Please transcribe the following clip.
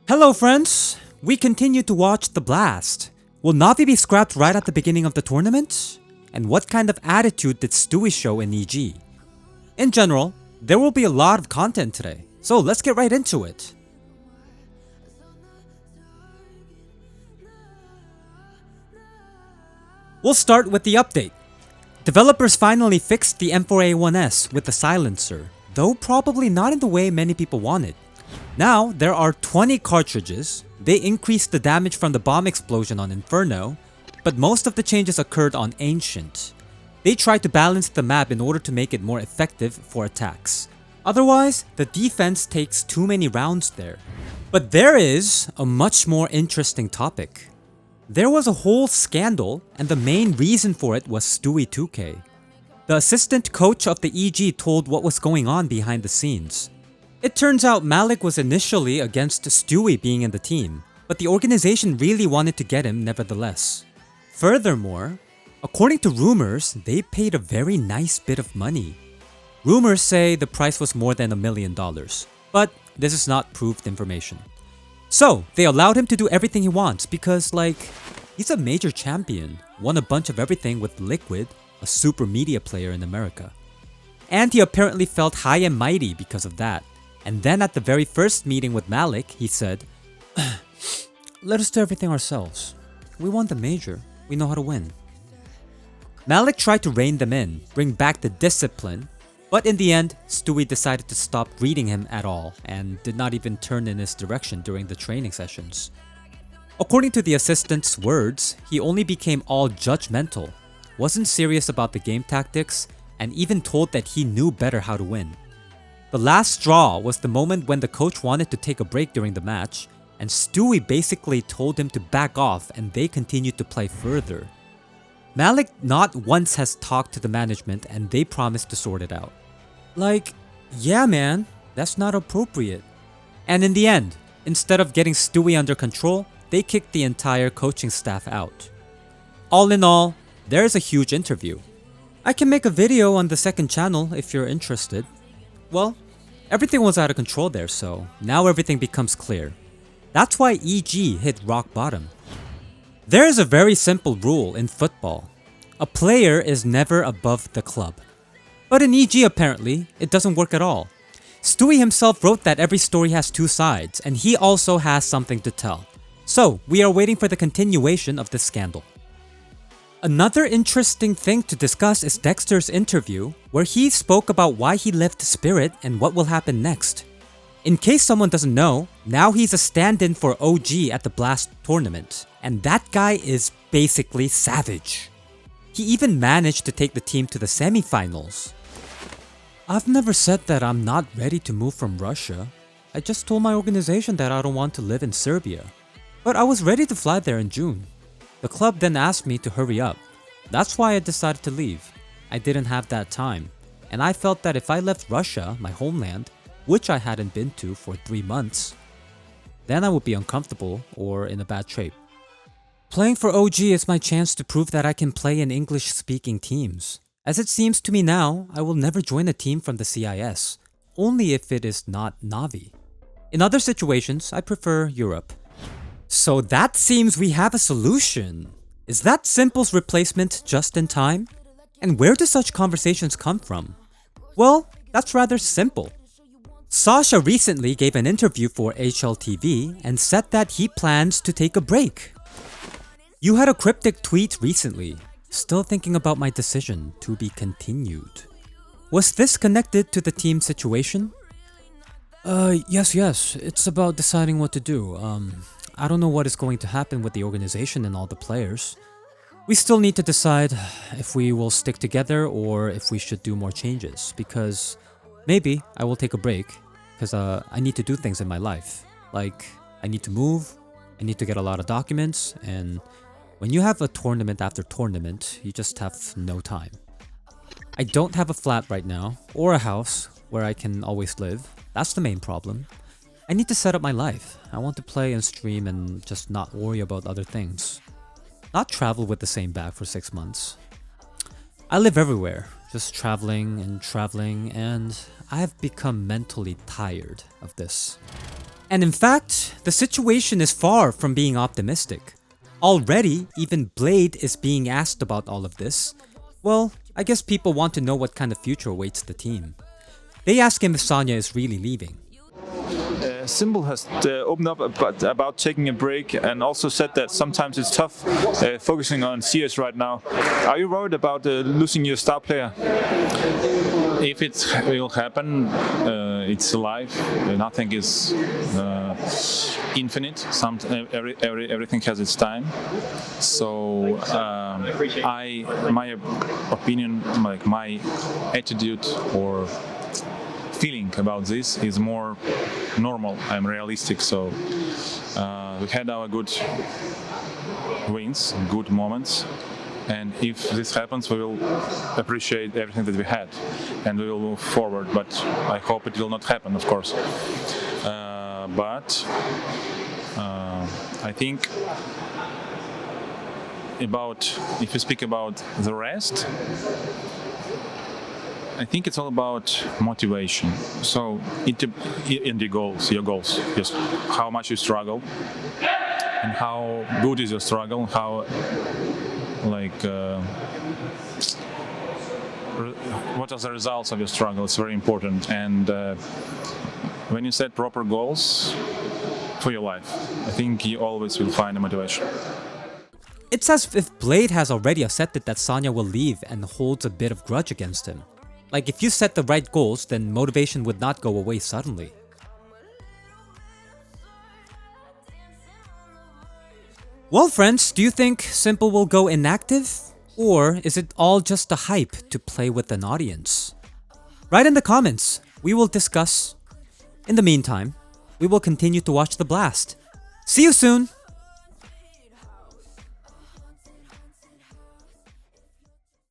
Hello friends! We continue to watch The Blast. Will NAVI be scrapped right at the beginning of the tournament? And what kind of attitude did Stewie show in EG? In general, there will be a lot of content today, so let's get right into it. We'll start with the update. Developers finally fixed the M4A1S with the silencer, though probably not in the way many people wanted. Now, there are 20 cartridges. They increased the damage from the bomb explosion on Inferno, but most of the changes occurred on Ancient. They tried to balance the map in order to make it more effective for attacks. Otherwise, the defense takes too many rounds there. But there is a much more interesting topic. There was a whole scandal, and the main reason for it was Stewie2k. The assistant coach of the EG told what was going on behind the scenes. It turns out Malik was initially against Stewie being in the team, but the organization really wanted to get him nevertheless. Furthermore, according to rumors, they paid a very nice bit of money. Rumors say the price was more than $1 million, but this is not proved information. So, they allowed him to do everything he wants because, he's a major champion, won a bunch of everything with Liquid, a super media player in America. And he apparently felt high and mighty because of that. And then at the very first meeting with Malik, he said, "Let us do everything ourselves. We won the major. We know how to win." Malik tried to rein them in, bring back the discipline, but in the end, Stewie decided to stop greeting him at all and did not even turn in his direction during the training sessions. According to the assistant's words, he only became all judgmental, wasn't serious about the game tactics, and even told that he knew better how to win. The last straw was the moment when the coach wanted to take a break during the match, and Stewie basically told him to back off and they continued to play further. Malik not once has talked to the management and they promised to sort it out. Yeah man, that's not appropriate. And in the end, instead of getting Stewie under control, they kicked the entire coaching staff out. All in all, there's a huge interview. I can make a video on the second channel if you're interested. Well, everything was out of control there, so now everything becomes clear. That's why EG hit rock bottom. There is a very simple rule in football. A player is never above the club. But in EG apparently, it doesn't work at all. Stewie himself wrote that every story has two sides, and he also has something to tell. So, we are waiting for the continuation of this scandal. Another interesting thing to discuss is Dexter's interview, where he spoke about why he left Spirit and what will happen next. In case someone doesn't know, now he's a stand-in for OG at the Blast tournament, and that guy is basically savage. He even managed to take the team to the semifinals. I've never said that I'm not ready to move from Russia. I just told my organization that I don't want to live in Serbia. But I was ready to fly there in June. The club then asked me to hurry up. That's why I decided to leave. I didn't have that time, and I felt that if I left Russia, my homeland, which I hadn't been to for 3 months, then I would be uncomfortable or in a bad shape. Playing for OG is my chance to prove that I can play in English-speaking teams. As it seems to me now, I will never join a team from the CIS, only if it is not NAVI. In other situations, I prefer Europe. So that seems we have a solution. Is that Simple's replacement just in time? And where do such conversations come from? Well, that's rather simple. Sasha recently gave an interview for HLTV and said that he plans to take a break. You had a cryptic tweet recently. Still thinking about my decision, to be continued. Was this connected to the team situation? Yes. It's about deciding what to do. I don't know what is going to happen with the organization and all the players. We still need to decide if we will stick together or if we should do more changes, because maybe I will take a break because I need to do things in my life. I need to move, I need to get a lot of documents, and when you have a tournament after tournament, you just have no time. I don't have a flat right now or a house where I can always live. That's the main problem. I need to set up my life. I want to play and stream and just not worry about other things. Not travel with the same bag for 6 months. I live everywhere, just traveling, and I have become mentally tired of this. And in fact, the situation is far from being optimistic. Already, even Blade is being asked about all of this. Well, I guess people want to know what kind of future awaits the team. They ask him if Sonya is really leaving. Symbol has opened up about taking a break and also said that sometimes it's tough focusing on CS right now. Are you worried about losing your star player? If it will happen, it's life. Nothing is infinite. Everything has its time. So my opinion, like my attitude or feeling about this is more normal. I'm realistic, so we had our good wins, good moments, and if this happens, we will appreciate everything that we had, and we will move forward. But I hope it will not happen, of course. But I think if you speak about the rest, I think it's all about motivation. So, in your goals, just how much you struggle, and how good is your struggle, how what are the results of your struggle? It's very important. And when you set proper goals for your life, I think you always will find a motivation. It's as if Blade has already accepted that Sonya will leave and holds a bit of grudge against him. Like, if you set the right goals, then motivation would not go away suddenly. Well, friends, do you think Simple will go inactive? Or is it all just a hype to play with an audience? Write in the comments. We will discuss. In the meantime, we will continue to watch the blast. See you soon!